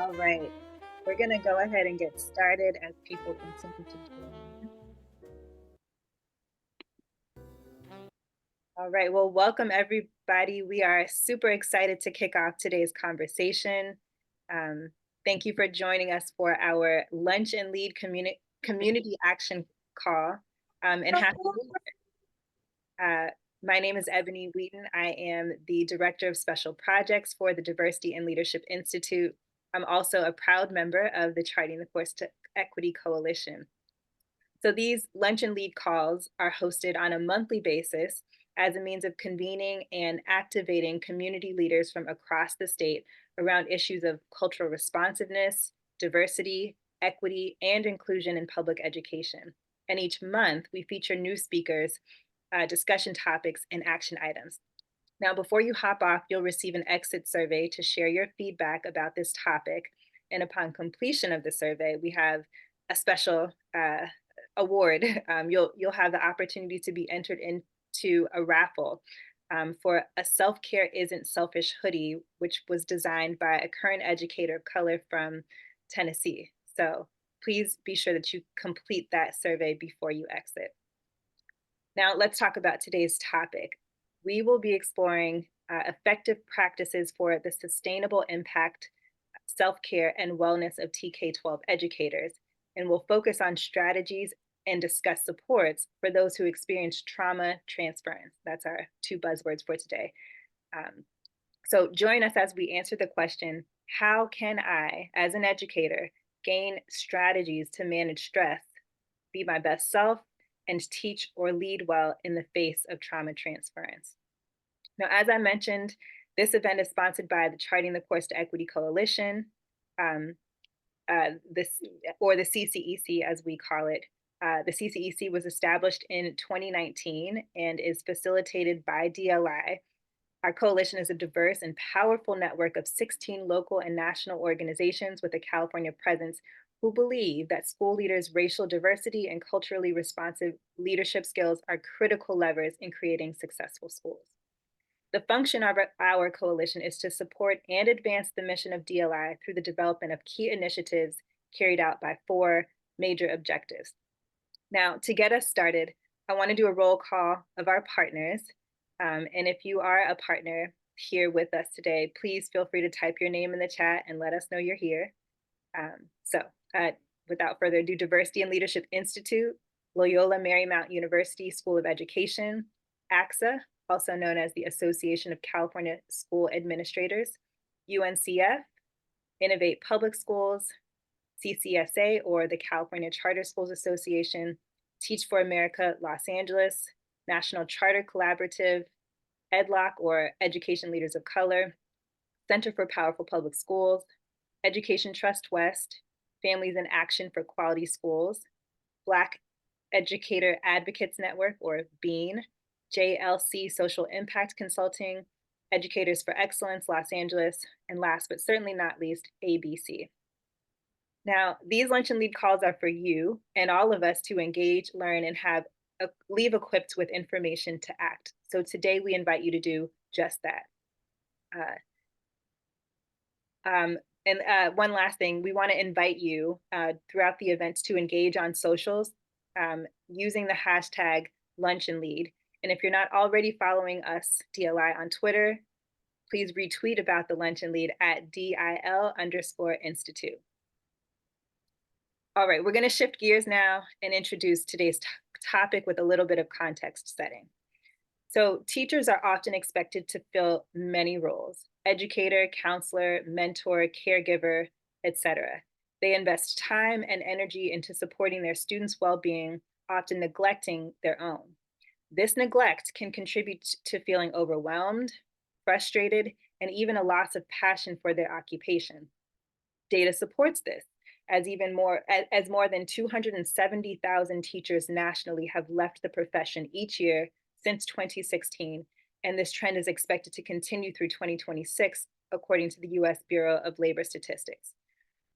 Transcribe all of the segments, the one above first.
All right, we're going to go ahead and get started as people continue to join. All right, well, welcome everybody. We are super excited to kick off today's conversation. Um, Thank you for joining us for our Lunch and Lead Community Action Call. And happy New Year. My name is Ebony Wheaton. I am the Director of Special Projects for the Diversity and Leadership Institute. I'm also a proud member of the Charting the Course to Equity Coalition. So these lunch and lead calls are hosted on a monthly basis as a means of convening and activating community leaders from across the state around issues of cultural responsiveness, diversity, equity, and inclusion in public education. And each month, we feature new speakers, discussion topics, and action items. Now, before you hop off, you'll receive an exit survey to share your feedback about this topic. And upon completion of the survey, we have a special award. You'll have the opportunity to be entered into a raffle for a Self-Care Isn't Selfish hoodie, which was designed by a current educator of color from Tennessee. So please be sure that you complete that survey before you exit. Now, let's talk about today's topic. We will be exploring effective practices for the sustainable impact, self-care, and wellness of TK-12 educators, and we'll focus on strategies and discuss supports for those who experience trauma transference. That's our two buzzwords for today. So join us as we answer the question, how can I, as an educator, gain strategies to manage stress, be my best self, and teach or lead well in the face of trauma transference? Now, as I mentioned, this event is sponsored by the Charting the Course to Equity Coalition, this or the CCEC as we call it. The CCEC was established in 2019 and is facilitated by DLI. Our coalition is a diverse and powerful network of 16 local and national organizations with a California presence who believe that school leaders' racial diversity and culturally responsive leadership skills are critical levers in creating successful schools. The function of our coalition is to support and advance the mission of DLI through the development of key initiatives carried out by 4 major objectives. Now, to get us started, I want to do a roll call of our partners. And if you are a partner here with us today, please feel free to type your name in the chat and let us know you're here. Without further ado, Diversity and Leadership Institute, Loyola Marymount University School of Education, ACSA, also known as the Association of California School Administrators, UNCF, Innovate Public Schools, CCSA, or the California Charter Schools Association, Teach for America Los Angeles, National Charter Collaborative, EdLoc, or Education Leaders of Color, Center for Powerful Public Schools, Education Trust West, Families in Action for Quality Schools, Black Educator Advocates Network, or BEAN, JLC Social Impact Consulting, Educators for Excellence Los Angeles, and last but certainly not least, ABC. Now, these lunch and lead calls are for you and all of us to engage, learn, and leave equipped with information to act. So today we invite you to do just that. One last thing, we want to invite you throughout the events to engage on socials using the hashtag lunch and lead. And if you're not already following us, DLI, on Twitter, please retweet about the lunch and lead at DIL_Institute. All right, we're going to shift gears now and introduce today's topic with a little bit of context setting. So teachers are often expected to fill many roles: educator, counselor, mentor, caregiver, etc. They invest time and energy into supporting their students' well-being, often neglecting their own. This neglect can contribute to feeling overwhelmed, frustrated, and even a loss of passion for their occupation. Data supports this, as more than 270,000 teachers nationally have left the profession each year since 2016, and this trend is expected to continue through 2026, according to the US Bureau of Labor Statistics.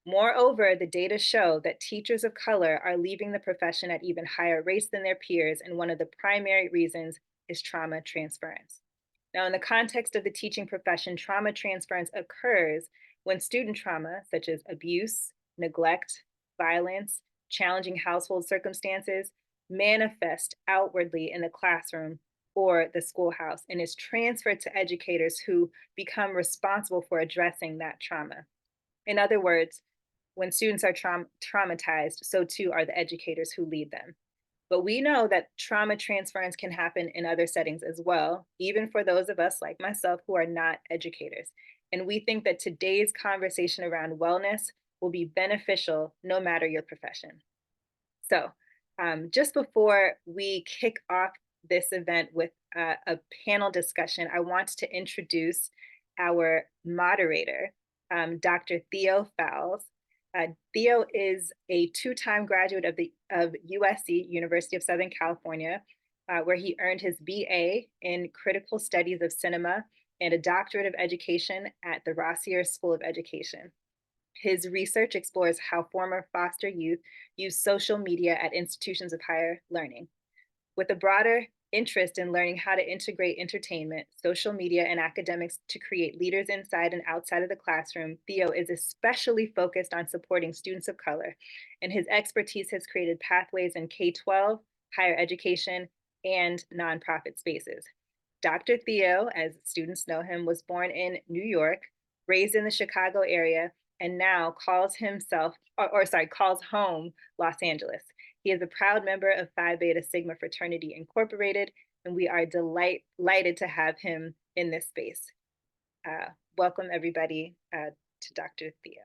Moreover, the data show that teachers of color are leaving the profession at even higher rates than their peers, and one of the primary reasons is trauma transference. Now, in the context of the teaching profession, trauma transference occurs when student trauma, such as abuse, neglect, violence, challenging household circumstances, manifest outwardly in the classroom or the schoolhouse and is transferred to educators who become responsible for addressing that trauma. In other words, when students are traumatized, so too are the educators who lead them. But we know that trauma transference can happen in other settings as well, even for those of us like myself who are not educators. And we think that today's conversation around wellness will be beneficial no matter your profession. So, just before we kick off this event with a panel discussion, I want to introduce our moderator, Dr. Theo Fowles. Theo is a two-time graduate of USC, University of Southern California, where he earned his BA in Critical Studies of Cinema and a Doctorate of Education at the Rossier School of Education. His research explores how former foster youth use social media at institutions of higher learning. With a broader interest in learning how to integrate entertainment, social media, and academics to create leaders inside and outside of the classroom, Theo is especially focused on supporting students of color, and his expertise has created pathways in K-12, higher education, and nonprofit spaces. Dr. Theo, as students know him, was born in New York, raised in the Chicago area, and now calls calls home Los Angeles. He is a proud member of Phi Beta Sigma Fraternity Incorporated, and we are delighted to have him in this space. Welcome, everybody, to Dr. Theo.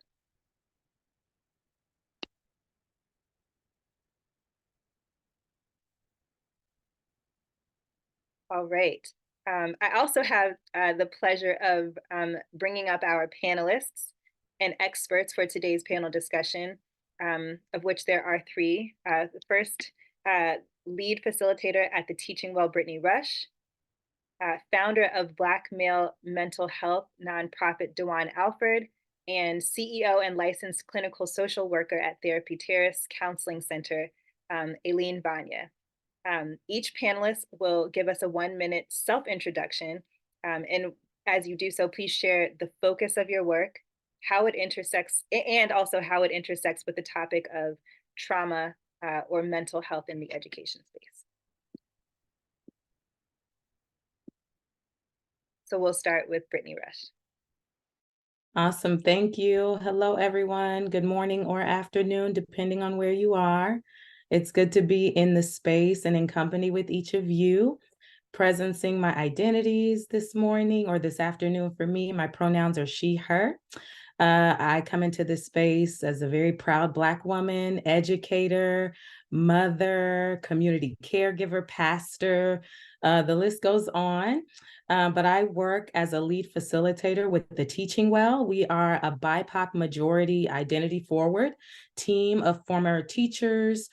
All right. I also have the pleasure of bringing up our panelists and experts for today's panel discussion, of which there are three. The first, lead facilitator at the Teaching Well, Brittany Rush, founder of Black Male Mental Health nonprofit Dewan Alford, and CEO and licensed clinical social worker at Therapy Terrace Counseling Center, Aileen Vanya. Each panelist will give us a 1-minute self-introduction. And as you do so, please share the focus of your work, how it intersects, and also how it intersects with the topic of trauma or mental health in the education space. So we'll start with Brittany Rush. Awesome. Thank you. Hello, everyone. Good morning or afternoon, depending on where you are. It's good to be in the space and in company with each of you, presencing my identities this morning or this afternoon. For me, my pronouns are she, her. I come into this space as a very proud Black woman, educator, mother, community caregiver, pastor. The list goes on. But I work as a lead facilitator with the Teaching Well. We are a BIPOC majority identity forward team of former teachers,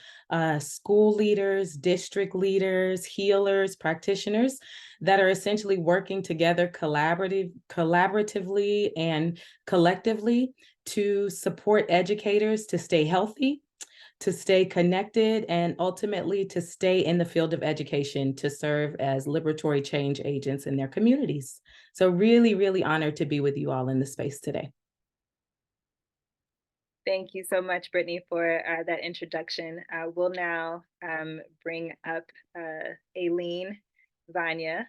school leaders, district leaders, healers, practitioners that are essentially working together collaboratively and collectively to support educators to stay healthy, to stay connected, and ultimately to stay in the field of education to serve as liberatory change agents in their communities. So really, really honored to be with you all in the space today. Thank you so much, Brittany, for that introduction. We'll now bring up Aileen Vanya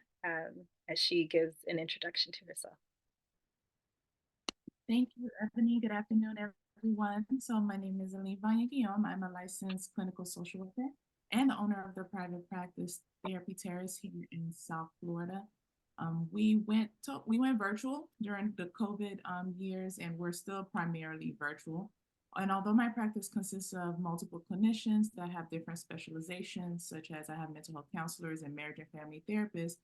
as she gives an introduction to herself. Thank you, Ebony. Good afternoon, everyone. So my name is Aileen Vanya Guillaume. I'm a licensed clinical social worker and the owner of the private practice Therapy Terrace here in South Florida. We went virtual during the COVID years, and we're still primarily virtual. And although my practice consists of multiple clinicians that have different specializations, such as I have mental health counselors and marriage and family therapists,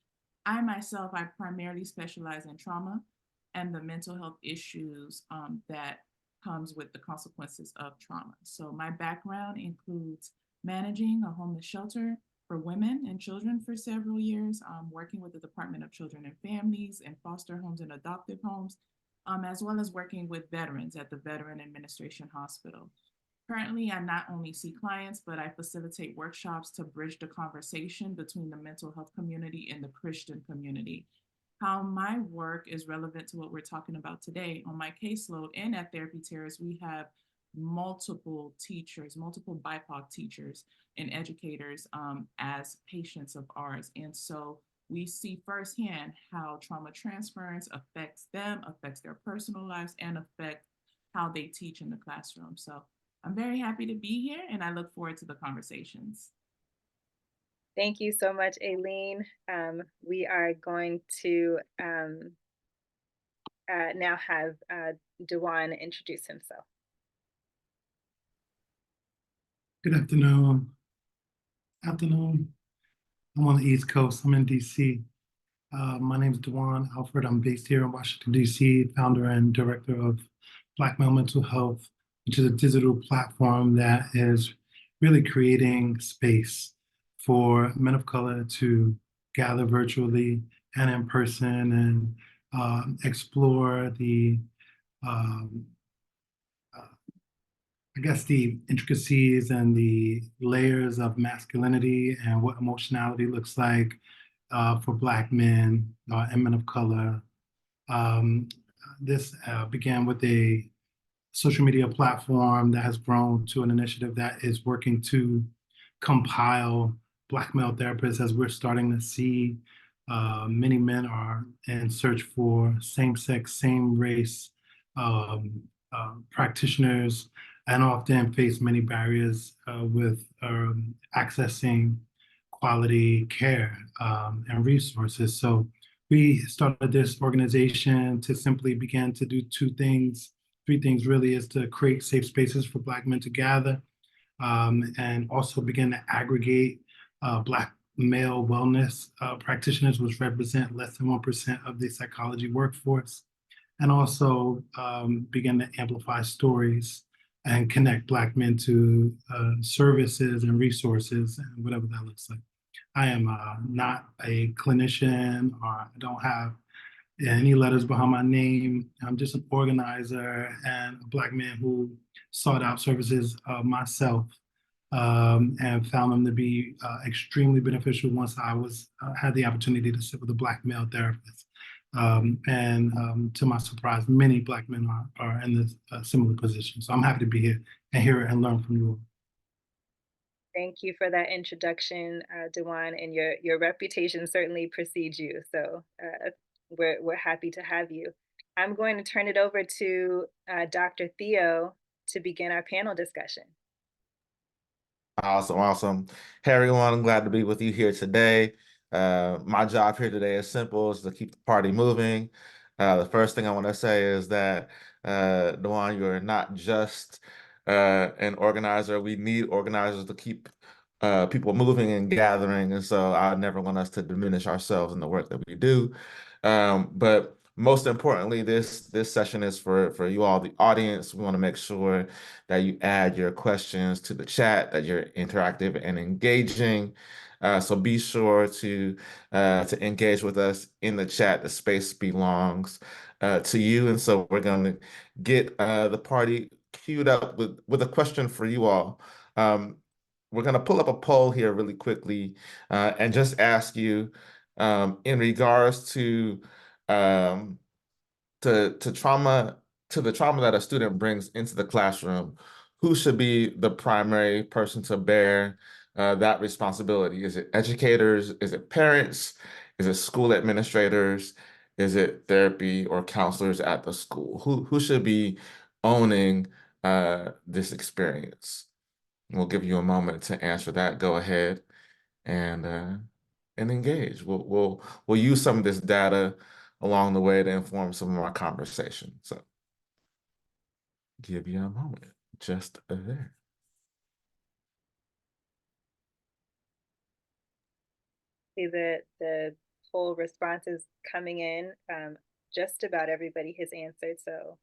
I myself, I primarily specialize in trauma and the mental health issues that comes with the consequences of trauma. So my background includes managing a homeless shelter for women and children for several years, working with the Department of Children and Families and foster homes and adoptive homes, as well as working with veterans at the Veteran Administration Hospital. Currently, I not only see clients, but I facilitate workshops to bridge the conversation between the mental health community and the Christian community. how my work is relevant to what we're talking about today. On my caseload and at Therapy Terrace, we have multiple teachers, multiple BIPOC teachers and educators as patients of ours. And so we see firsthand how trauma transference affects them, affects their personal lives, and affects how they teach in the classroom. So I'm very happy to be here and I look forward to the conversations. Thank you so much, Aileen. We are going to now have Dewan introduce himself. Good afternoon. I'm on the East Coast. I'm in DC. My name is Dewan Alfred. I'm based here in Washington, DC, founder and director of Black Male Mental Health, which is a digital platform that is really creating space for men of color to gather virtually and in person and explore the um, I guess the intricacies and the layers of masculinity and what emotionality looks like for Black men and men of color. Um, this began with a social media platform that has grown to an initiative that is working to compile Black male therapists as we're starting to see many men are in search for same sex, same race practitioners and often face many barriers with accessing quality care and resources. So we started this organization to simply begin to do three things really is to create safe spaces for Black men to gather and also begin to aggregate Black male wellness practitioners, which represent less than 1% of the psychology workforce, and also begin to amplify stories and connect Black men to services and resources and whatever that looks like. I am not a clinician, or I don't have any letters behind my name. I'm just an organizer and a Black man who sought out services myself and found them to be extremely beneficial once I was had the opportunity to sit with a Black male therapist. To my surprise, many Black men are in this similar position. So I'm happy to be here and hear and learn from you all. Thank you for that introduction, Dewan, and your reputation certainly precedes you. So we're happy to have you. I'm going to turn it over to Dr. Theo to begin our panel discussion. Awesome, awesome. Hey, everyone, I'm glad to be with you here today. My job here today is simple, is to keep the party moving. The first thing I want to say is that, Dewan, you're not just an organizer. We need organizers to keep people moving and gathering. And so I never want us to diminish ourselves in the work that we do. But most importantly, this session is for you all, the audience. We want to make sure that you add your questions to the chat, that you're interactive and engaging. So be sure to engage with us in the chat. The space belongs to you. And so we're going to get the party queued up with a question for you all. We're going to pull up a poll here really quickly and just ask you in regards um, to trauma, to the trauma that a student brings into the classroom, who should be the primary person to bear that responsibility? Is it educators? Is it parents? Is it school administrators? Is it therapy or counselors at the school? Who should be owning this experience? We'll give you a moment to answer that. Go ahead and engage. We'll use some of this data along the way to inform some of our conversation. So give you a moment just there. See the poll responses coming in. Just about everybody has answered, so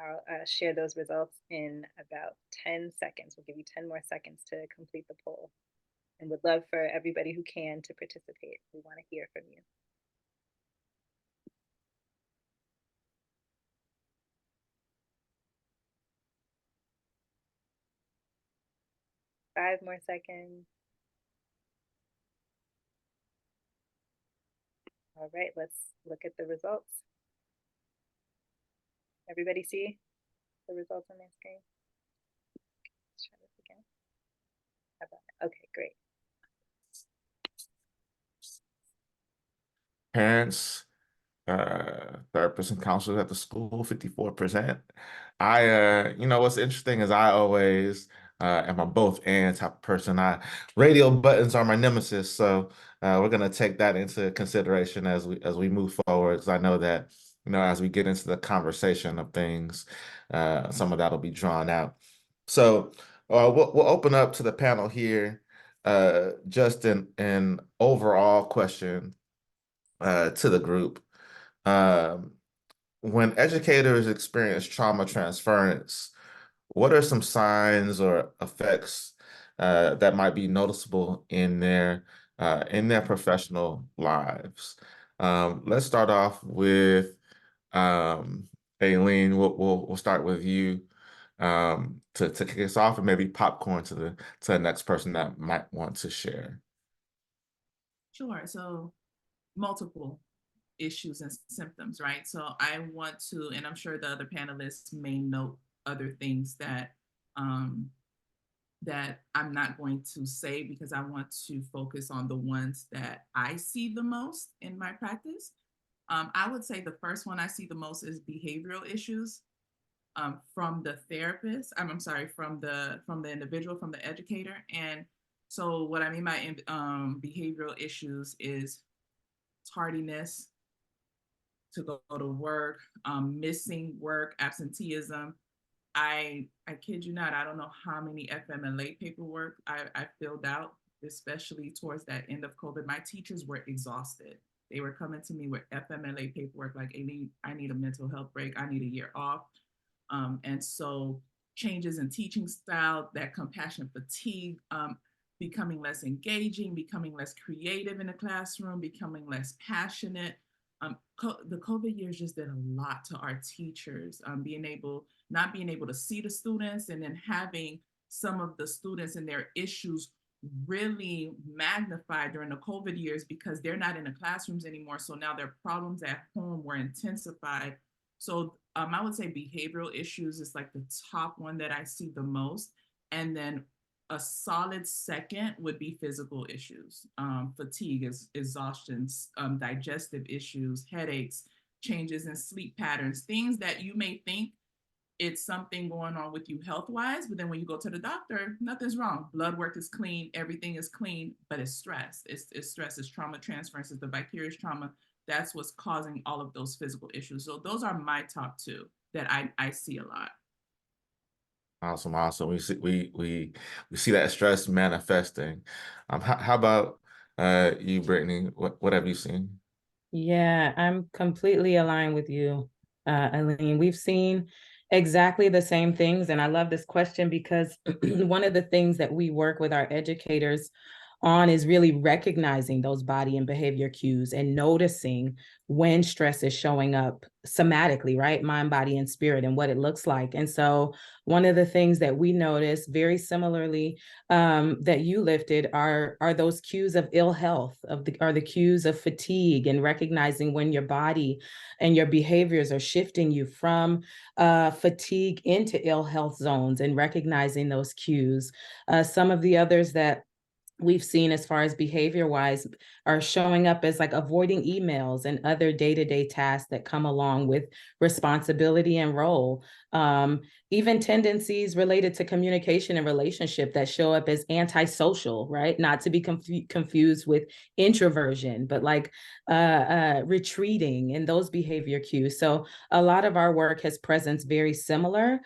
I'll share those results in about 10 seconds. We'll give you 10 more seconds to complete the poll, and would love for everybody who can to participate. We want to hear from you. 5 more seconds. All right, let's look at the results. Everybody see the results on my screen? Let's try this again. How about that? Okay, great. Parents, therapists and counselors at the school, 54%. What's interesting is I always am a both and type of person. Radio buttons are my nemesis, so we're gonna take that into consideration as we move forward. Because I know that as we get into the conversation of things, some of that will be drawn out. So we'll open up to the panel here. Just an overall question to the group. Um, when educators experience trauma transference, what are some signs or effects that might be noticeable in their professional lives? Let's start off with Aileen. We'll start with you to kick us off, and maybe popcorn to the next person that might want to share. Sure. So multiple issues and symptoms, right? So I want to, and I'm sure the other panelists may note other things that that I'm not going to say, because I want to focus on the ones that I see the most in my practice. I would say the first one I see the most is behavioral issues from the therapist. I'm sorry, from the individual, from the educator. And so what I mean by behavioral issues is tardiness to go to work, missing work, absenteeism. I kid you not, I don't know how many FMLA paperwork I filled out, especially towards that end of COVID. My teachers were exhausted. They were coming to me with FMLA paperwork, like, I need a mental health break, I need a year off. And so changes in teaching style, that compassion fatigue, becoming less engaging, becoming less creative in the classroom, becoming less passionate. The COVID years just did a lot to our teachers, not being able to see the students, and then having some of the students and their issues really magnified during the COVID years because they're not in the classrooms anymore. So now their problems at home were intensified. So I would say behavioral issues is like the top one that I see the most. And then a solid second would be physical issues, fatigue, exhaustion, digestive issues, headaches, changes in sleep patterns, things that you may think it's something going on with you health-wise, but then when you go to the doctor, nothing's wrong. Blood work is clean, everything is clean, but it's stress. It's stress, it's trauma transference, it's the vicarious trauma. That's what's causing all of those physical issues. So those are my top two that I see a lot. Awesome. We see that stress manifesting. How about you, Brittany? What have you seen? Yeah, I'm completely aligned with you, Eileen. We've seen exactly the same things. And I love this question because one of the things that we work with our educators on is really recognizing those body and behavior cues and noticing when stress is showing up somatically, right? Mind, body, and spirit, and what it looks like. And so one of the things that we notice very similarly that you lifted are those cues of ill health, are the cues of fatigue, and recognizing when your body and your behaviors are shifting you from fatigue into ill health zones, and recognizing those cues. Some of the others that we've seen as far as behavior wise are showing up as like avoiding emails and other day-to-day tasks that come along with responsibility and role. Even tendencies related to communication and relationship that show up as antisocial, right? Not to be confused with introversion, but like retreating and those behavior cues. So a lot of our work has presents very similar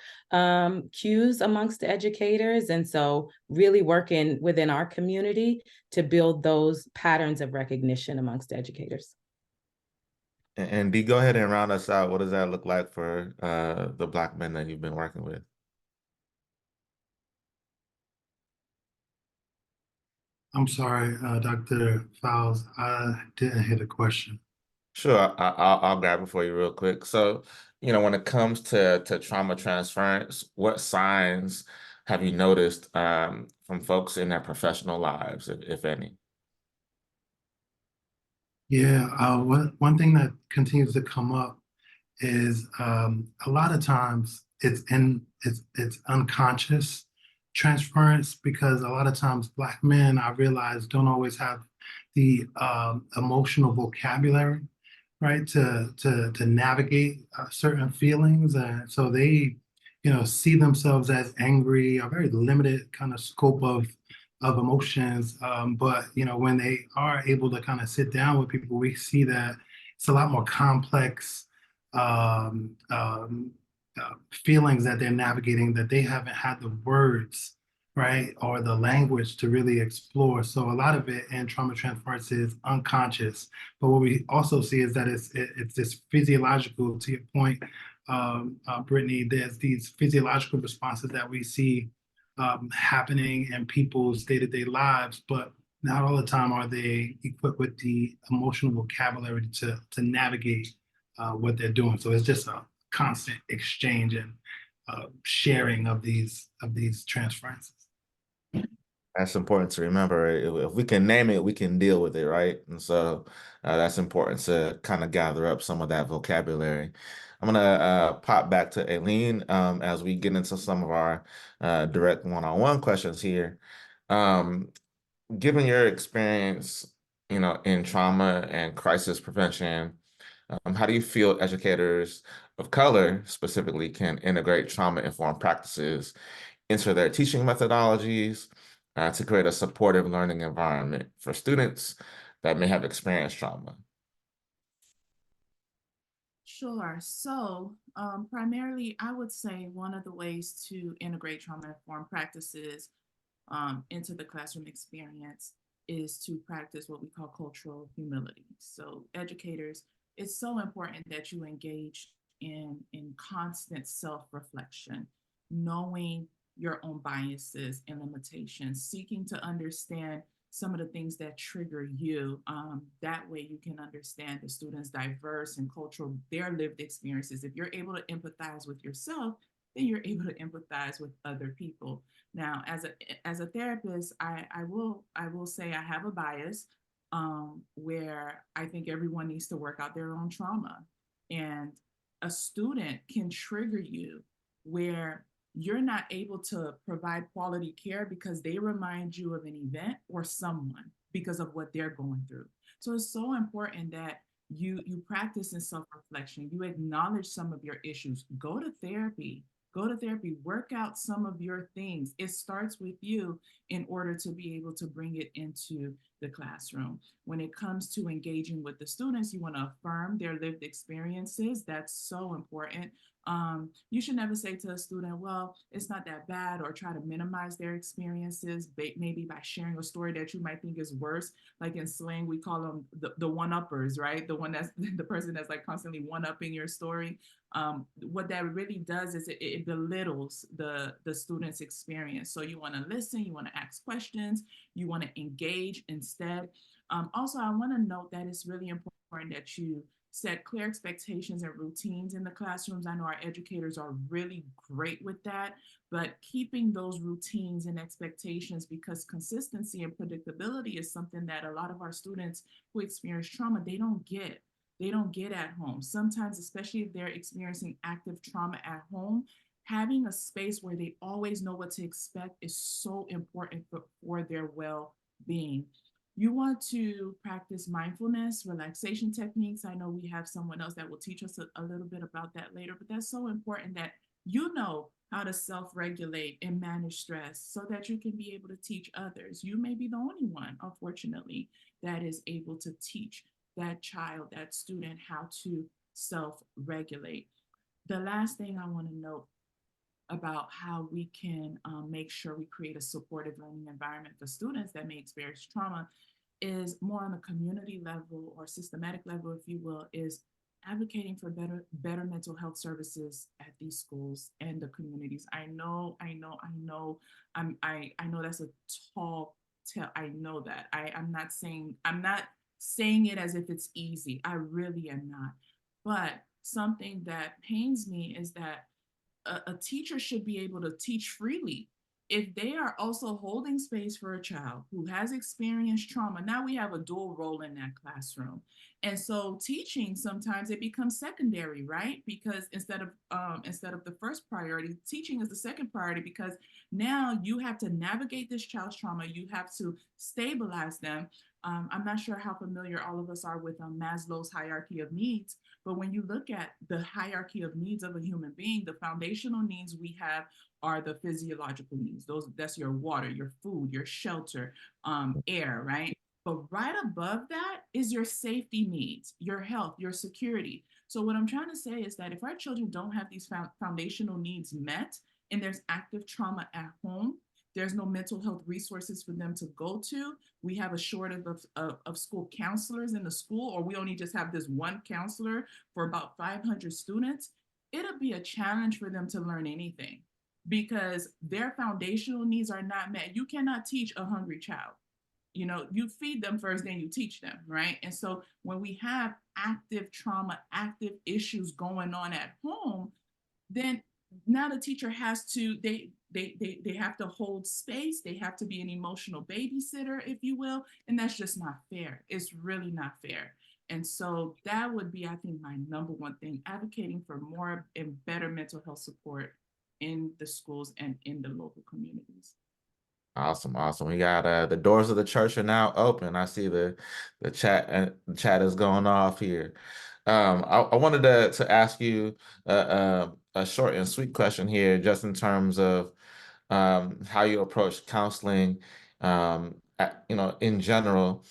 cues amongst educators. And so really working within our community to build those patterns of recognition amongst educators. And Dee, go ahead and round us out. What does that look like for the Black men that you've been working with? I'm sorry, Dr. Fowles, I didn't hear the question. Sure, I'll grab it for you real quick. So, when it comes to trauma transference, what signs have you noticed from folks in their professional lives, if any? Yeah, one thing that continues to come up is a lot of times it's unconscious transference because a lot of times Black men, I realize, don't always have the emotional vocabulary, right, to navigate certain feelings, and so they, see themselves as angry, a very limited kind of scope of emotions. But when they are able to kind of sit down with people, we see that it's a lot more complex um, um, feelings that they're navigating that they haven't had the words, right, or the language to really explore. So a lot of it in trauma transference is unconscious. But what we also see is that it's this physiological, to your point, Brittany, there's these physiological responses that we see happening in people's day-to-day lives, but not all the time are they equipped with the emotional vocabulary to navigate what they're doing. So it's just a constant exchange and sharing of these transferences. That's important to remember. If we can name it, we can deal with it, right? And so that's important to kind of gather up some of that vocabulary. I'm gonna pop back to Aileen as we get into some of our direct one-on-one questions here. Um, Given your experience, in trauma and crisis prevention, how do you feel educators of color specifically can integrate trauma-informed practices into their teaching methodologies to create a supportive learning environment for students that may have experienced trauma? Sure. So, primarily, I would say one of the ways to integrate trauma-informed practices into the classroom experience is to practice what we call cultural humility. So, educators, it's so important that you engage in constant self-reflection, knowing your own biases and limitations, seeking to understand some of the things that trigger you. That way you can understand the students' diverse and cultural, their lived experiences. If you're able to empathize with yourself, then you're able to empathize with other people. Now, as a therapist, I will say I have a bias where I think everyone needs to work out their own trauma, and a student can trigger you where you're not able to provide quality care because they remind you of an event or someone because of what they're going through. So it's so important that you practice in self-reflection, you acknowledge some of your issues, go to therapy, work out some of your things. It starts with you in order to be able to bring it into the classroom. When it comes to engaging with the students, you want to affirm their lived experiences. That's so important. You should never say to a student, well, it's not that bad, or try to minimize their experiences, maybe by sharing a story that you might think is worse. Like in slang, we call them the one-uppers, right? The one that's the person that's like constantly one-upping your story. What that really does is it belittles the student's experience. So you want to listen, you want to ask questions, you want to engage instead. Also, I want to note that it's really important that you set clear expectations and routines in the classrooms. I know our educators are really great with that, but keeping those routines and expectations, because consistency and predictability is something that a lot of our students who experience trauma, they don't get at home. Sometimes, especially if they're experiencing active trauma at home, having a space where they always know what to expect is so important for their well-being. You want to practice mindfulness, relaxation techniques. I know we have someone else that will teach us a little bit about that later, but that's so important that you know how to self-regulate and manage stress so that you can be able to teach others. You may be the only one, unfortunately, that is able to teach that child, that student, how to self-regulate. The last thing I want to note about how we can make sure we create a supportive learning environment for students that may experience trauma is more on a community level or systematic level, if you will, is advocating for better mental health services at these schools and the communities. I know that's a tall tell. I know that. I'm not saying it as if it's easy. I really am not. But something that pains me is that a teacher should be able to teach freely. if they are also holding space for a child who has experienced trauma, now we have a dual role in that classroom. And so teaching, sometimes it becomes secondary, right? Because instead of the first priority, teaching is the second priority, because now you have to navigate this child's trauma. You have to stabilize them. I'm not sure how familiar all of us are with Maslow's hierarchy of needs, but when you look at the hierarchy of needs of a human being, the foundational needs we have are the physiological needs. That's your water, your food, your shelter, air, right? But right above that is your safety needs, your health, your security. So what I'm trying to say is that if our children don't have these foundational needs met, and there's active trauma at home, there's no mental health resources for them to go to. We have a shortage of school counselors in the school, or we only just have this one counselor for about 500 students. It'll be a challenge for them to learn anything because their foundational needs are not met. You cannot teach a hungry child. You feed them first, then you teach them, right? And so when we have active trauma, active issues going on at home, then now the teacher has to, they have to hold space. They have to be an emotional babysitter, if you will. And that's just not fair. It's really not fair. And so that would be, I think, my number one thing, advocating for more and better mental health support in the schools and in the local communities. Awesome, awesome. We got the doors of the church are now open. I see the chat and the chat is going off here. I wanted to ask you a short and sweet question here, just in terms of how you approach counseling, in general.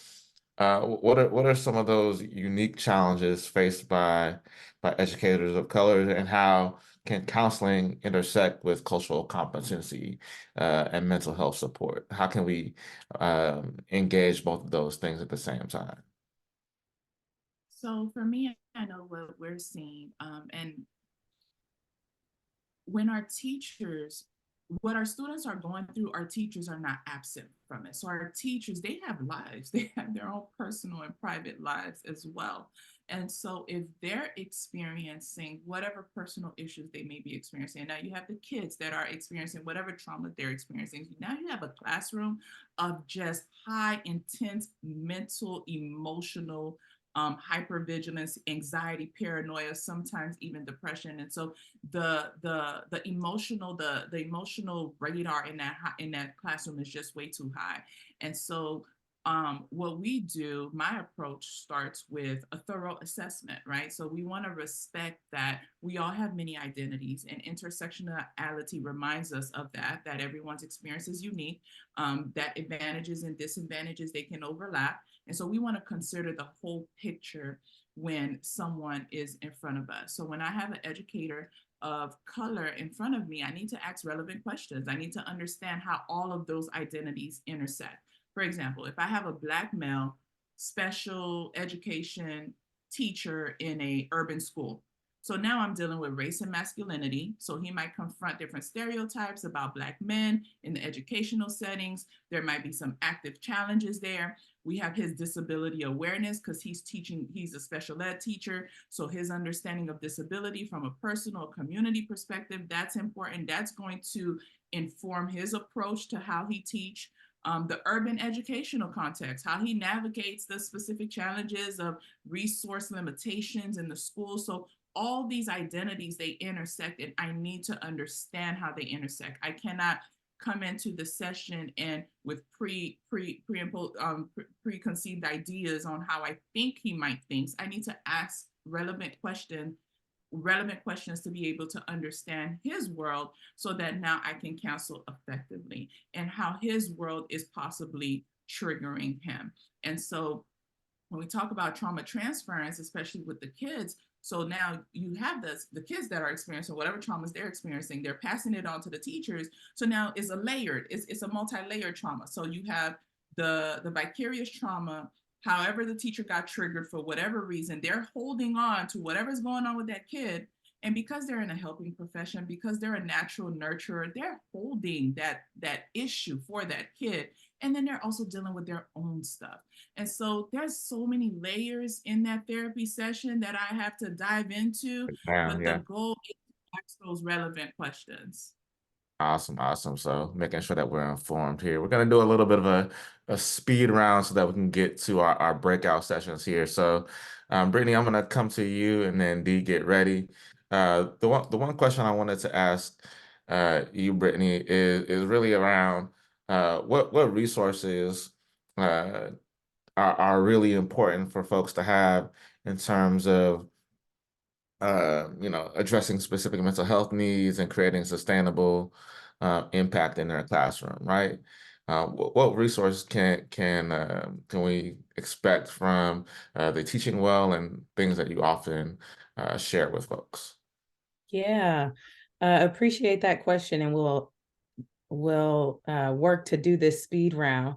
What are some of those unique challenges faced by educators of color, and how can counseling intersect with cultural competency and mental health support? How can we engage both of those things at the same time? So for me, I know what we're seeing, and when our teachers, what our students are going through, our teachers are not absent from it. So our teachers, they have lives, they have their own personal and private lives as well. And so if they're experiencing whatever personal issues they may be experiencing, now you have the kids that are experiencing whatever trauma they're experiencing. Now you have a classroom of just high, intense mental, emotional, hypervigilance, anxiety, paranoia, sometimes even depression. And so the emotional radar in that classroom is just way too high. And so what we do, my approach starts with a thorough assessment, right? So we want to respect that we all have many identities, and intersectionality reminds us of that everyone's experience is unique, that advantages and disadvantages, they can overlap. And so we want to consider the whole picture when someone is in front of us. So when I have an educator of color in front of me, I need to ask relevant questions. I need to understand how all of those identities intersect. For example, if I have a Black male special education teacher in a urban school, so now I'm dealing with race and masculinity. So he might confront different stereotypes about Black men in the educational settings. There might be some active challenges there. We have his disability awareness because he's a special ed teacher. So his understanding of disability from a personal community perspective, that's important. That's going to inform his approach to how he teach. The urban educational context, how he navigates the specific challenges of resource limitations in the school. So all these identities, they intersect, and I need to understand how they intersect. I cannot come into the session and with preconceived ideas on how I think he might think. I need to ask relevant questions to be able to understand his world, so that now I can counsel effectively, and how his world is possibly triggering him. And so when we talk about trauma transference, especially with the kids, so now you have the kids that are experiencing whatever traumas they're experiencing, they're passing it on to the teachers. So now it's a multi-layered trauma. So you have the vicarious trauma. However, the teacher got triggered for whatever reason, they're holding on to whatever's going on with that kid. And because they're in a helping profession, because they're a natural nurturer, they're holding that issue for that kid. And then they're also dealing with their own stuff. And so there's so many layers in that therapy session that I have to dive into, but Yeah. the goal is to ask those relevant questions. Awesome, awesome. So making sure that we're informed here. We're going to do a little bit of a speed round so that we can get to our breakout sessions here. So, Brittany, I'm going to come to you, and then Dee, get ready. The one question I wanted to ask you, Brittany, is really around what resources are really important for folks to have in terms of addressing specific mental health needs and creating sustainable impact in their classroom, right? What resources can we expect from the Teaching Well and things that you often share with folks? Yeah, appreciate that question, and we'll work to do this speed round.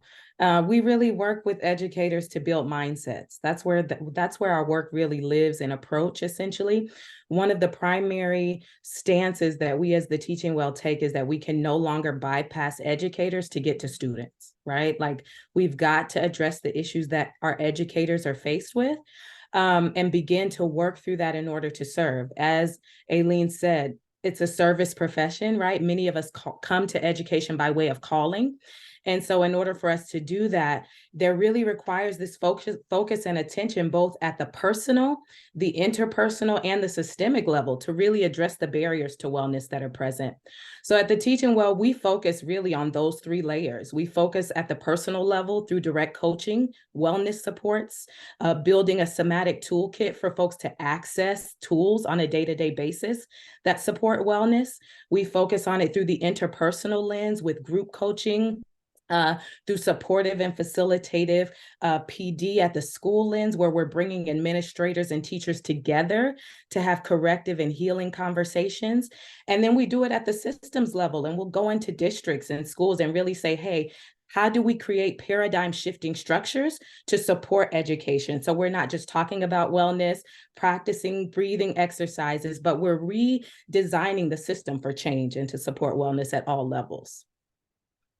We really work with educators to build mindsets. That's where our work really lives and approach, essentially. One of the primary stances that we as the Teaching Well take is that we can no longer bypass educators to get to students, right? Like, we've got to address the issues that our educators are faced with, and begin to work through that in order to serve. As Aileen said, it's a service profession, right? Many of us come to education by way of calling. And so in order for us to do that, there really requires this focus and attention, both at the personal, the interpersonal, and the systemic level, to really address the barriers to wellness that are present. So at the Teaching Well, we focus really on those three layers. We focus at the personal level through direct coaching, wellness supports, building a somatic toolkit for folks to access tools on a day-to-day basis that support wellness. We focus on it through the interpersonal lens with group coaching, through supportive and facilitative PD at the school lens, where we're bringing administrators and teachers together to have corrective and healing conversations. And then we do it at the systems level, and we'll go into districts and schools and really say, hey, how do we create paradigm shifting structures to support education? So we're not just talking about wellness, practicing breathing exercises, but we're redesigning the system for change and to support wellness at all levels.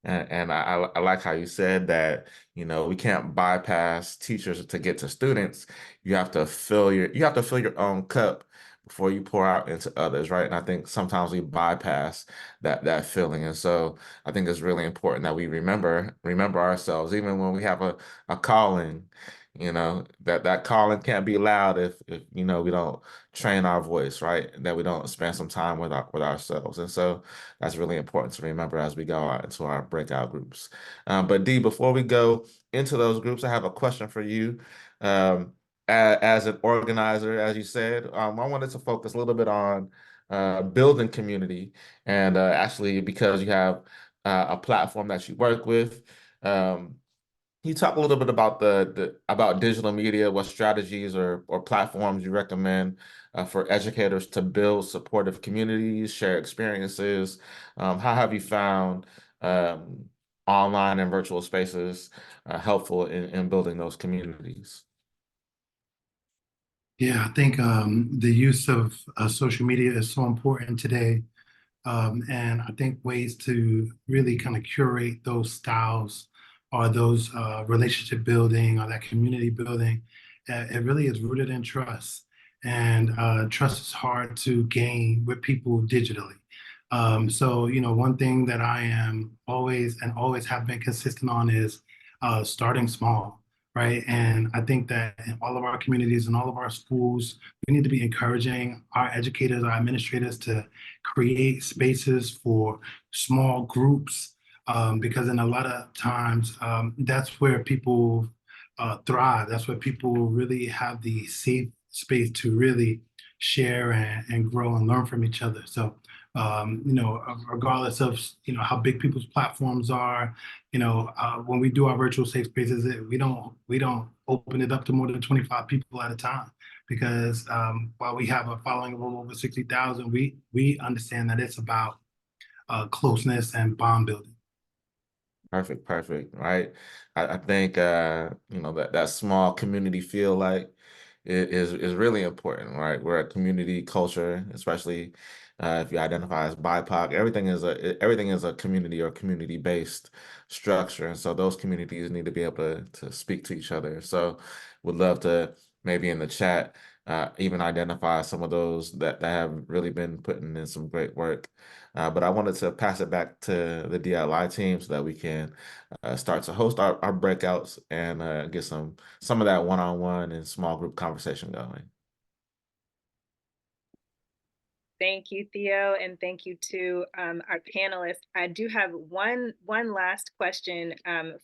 And I like how you said that, we can't bypass teachers to get to students. You have to fill your own cup before you pour out into others, right? And I think sometimes we bypass that feeling. And so I think it's really important that we remember ourselves, even when we have a calling, that calling can't be loud if we don't train our voice, right? That we don't spend some time with ourselves. And so that's really important to remember as we go out into our breakout groups. But Dee, before we go into those groups, I have a question for you. As an organizer, as you said, I wanted to focus a little bit on building community, and actually, because you have a platform that you work with. Can you talk a little bit about about digital media, what strategies or platforms you recommend for educators to build supportive communities, share experiences? How have you found online and virtual spaces helpful in building those communities? Yeah, I think the use of social media is so important today. And I think ways to really kind of curate those styles or those relationship building or that community building, it really is rooted in trust. And trust is hard to gain with people digitally. So, one thing that I am always have been consistent on is starting small, right? And I think that in all of our communities and all of our schools, we need to be encouraging our educators, our administrators to create spaces for small groups, because in a lot of times that's where people thrive. That's where people really have the safe space to really share and grow and learn from each other. So, regardless of how big people's platforms are, when we do our virtual safe spaces, we don't open it up to more than 25 people at a time, because while we have a following of over 60,000, we understand that it's about closeness and bond building. Perfect, perfect. Right. I think that small community feel like is really important, right? We're a community culture, especially if you identify as BIPOC. Everything is a community or community based structure, and so those communities need to be able to speak to each other. So, would love to maybe in the chat even identify some of those that have really been putting in some great work. But I wanted to pass it back to the DLI team so that we can start to host our breakouts and get some of that one-on-one and small group conversation going. Thank you, Theo, and thank you to our panelists. I do have one last question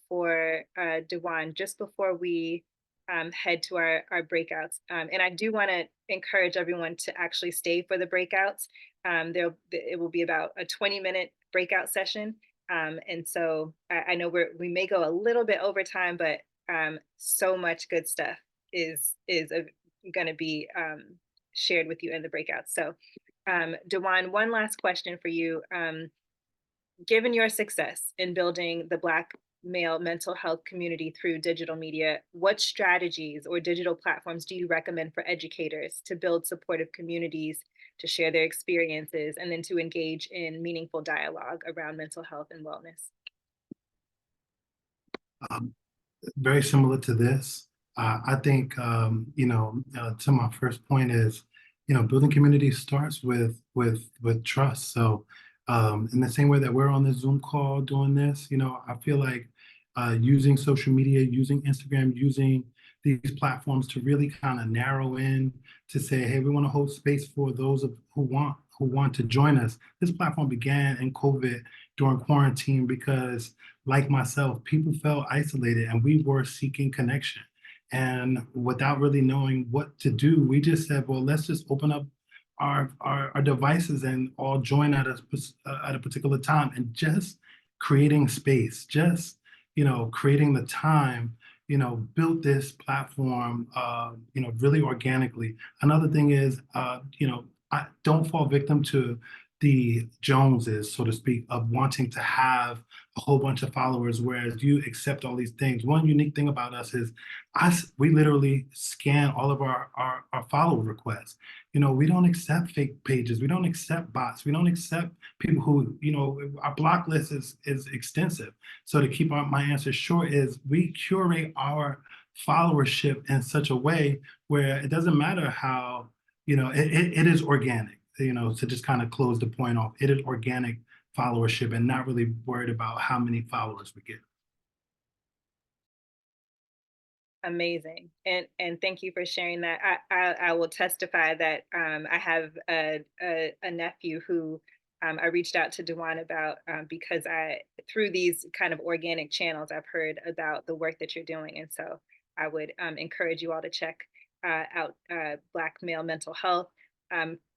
for Dewan just before we head to our breakouts. And I do want to encourage everyone to actually stay for the breakouts. It will be about a 20-minute breakout session. And so I know we may go a little bit over time, but so much good stuff is going to be shared with you in the breakouts. So Dewan, one last question for you. Given your success in building the Black male mental health community through digital media, what strategies or digital platforms do you recommend for educators to build supportive communities, to share their experiences, and then to engage in meaningful dialogue around mental health and wellness? Very similar to this. I think, to my first point is, building community starts with trust. So in the same way that we're on the Zoom call doing this, I feel like using social media, using Instagram, using these platforms to really kind of narrow in to say, hey, we want to hold space for those who want to join us. This platform began in COVID during quarantine because, like myself, people felt isolated and we were seeking connection. And without really knowing what to do, we just said, well, let's just open up our devices and all join at a particular time, and just creating space, just creating the time, built this platform, really organically. Another thing is, I don't fall victim to the Joneses, so to speak, of wanting to have a whole bunch of followers, whereas you accept all these things. One unique thing about us is we literally scan all of our follow requests. We don't accept fake pages. We don't accept bots. We don't accept people who, our block list is extensive. So to keep my answer short is we curate our followership in such a way where it doesn't matter how, it is organic, to just kind of close the point off. It is organic followership and not really worried about how many followers we get. Amazing. And thank you for sharing that. I will testify that I have a nephew who I reached out to Dewan about because through these kind of organic channels, I've heard about the work that you're doing. And so I would encourage you all to check out Black Male Mental Health,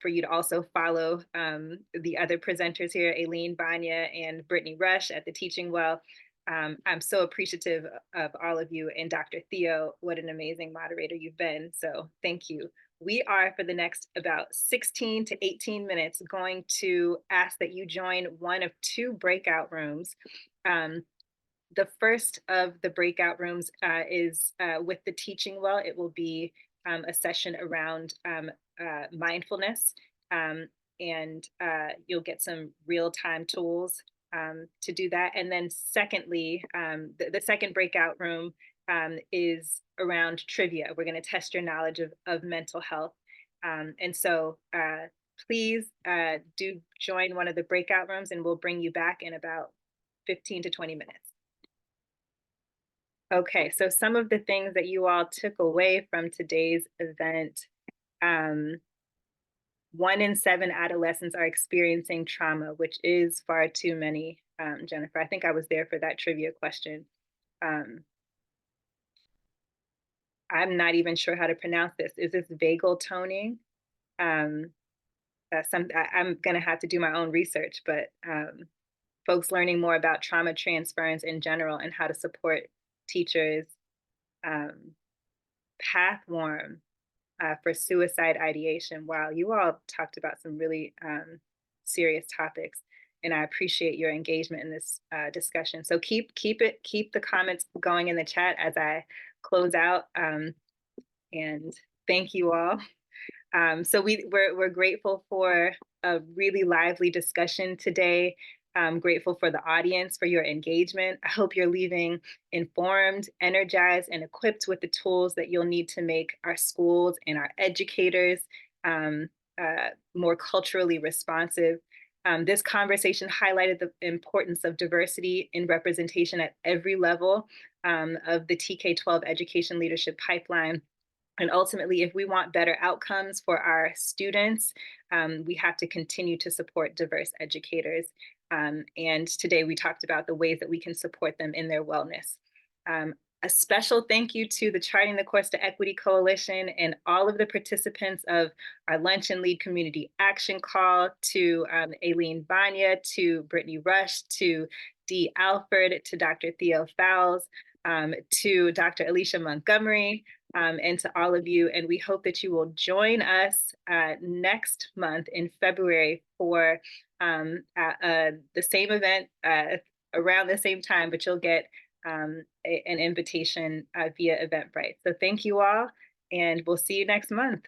for you to also follow the other presenters here, Aileen Banya and Brittany Rush at the Teaching Well. I'm so appreciative of all of you, and Dr. Theo, what an amazing moderator you've been. So thank you. We are, for the next about 16 to 18 minutes, going to ask that you join one of two breakout rooms. The first of the breakout rooms is with the Teaching Well. It will be a session around mindfulness, and you'll get some real-time tools to do that. And then secondly, the second breakout room is around trivia. We're going to test your knowledge of mental health. And so please do join one of the breakout rooms, and we'll bring you back in about 15 to 20 minutes. Okay, so some of the things that you all took away from today's event. 1 in 7 adolescents are experiencing trauma, which is far too many, Jennifer. I think I was there for that trivia question. I'm not even sure how to pronounce this. Is this vagal toning? I'm gonna have to do my own research, but folks learning more about trauma transference in general and how to support teachers. Pathworm for suicide ideation. Wow, you all talked about some really serious topics, and I appreciate your engagement in this discussion. So keep the comments going in the chat as I close out, and thank you all. So we're grateful for a really lively discussion today. I'm grateful for the audience, for your engagement. I hope you're leaving informed, energized, and equipped with the tools that you'll need to make our schools and our educators um, more culturally responsive. This conversation highlighted the importance of diversity in representation at every level of the TK-12 education leadership pipeline. And ultimately, if we want better outcomes for our students, we have to continue to support diverse educators. And today we talked about the ways that we can support them in their wellness. A special thank you to the Charting the Course to Equity Coalition and all of the participants of our Lunch and Lead Community Action Call, to Aileen Banya, to Brittany Rush, to Dee Alford, to Dr. Theo Fowles, to Dr. Alicia Montgomery, and to all of you. And we hope that you will join us next month in February for the same event around the same time, but you'll get an invitation via Eventbrite. So thank you all, and we'll see you next month.